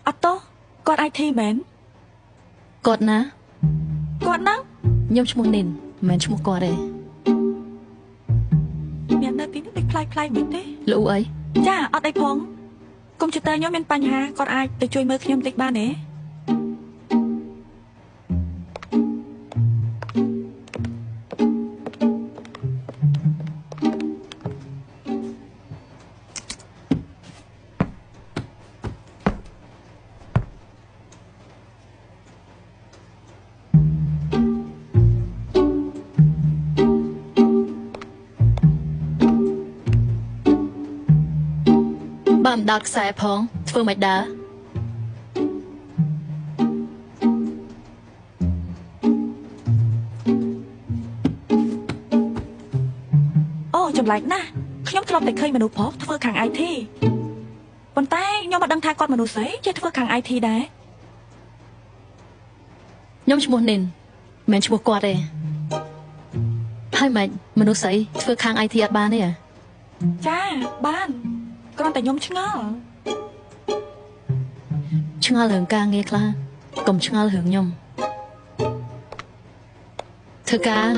អត់តោះគាត់ IT មែនគាត់ណាគាត់ហ្នឹងខ្ញុំឈ្មោះនីនមិនមែនឈ្មោះគាត់ទេអ្នកនៅទីនេះដូចផ្លាយមែនទេលូអីចាអត់អីផងកុំព្យូទ័រខ្ញុំមានបញ្ហាគាត់អាចទៅជួយមើលខ្ញុំតិចបានទេបើមិនដោតខ្សែផងធ្វើមិនដើរអូចម្លែកណាស់ខ្ញុំធ្លាប់តែឃើញមនុស្សប្រុសធ្វើខាង IT ប៉ុន្តែខ្ញុំមិនដឹងថាគាត់មនុស្សស្អីចេះធ្វើខាង IT ដែរខ្ញុំឈ្មោះនីនមិនមែនឈ្មោះគាត់ទេហើយមិនមនុស្សស្អីធ្វើខាង IT អត់បានទេចាបានគ្រាន់តែខ្ញុំឆ្ងល់រឿងការងារខ្លះកុំឆ្ងល់រឿងខ្ញុំធ្វើការ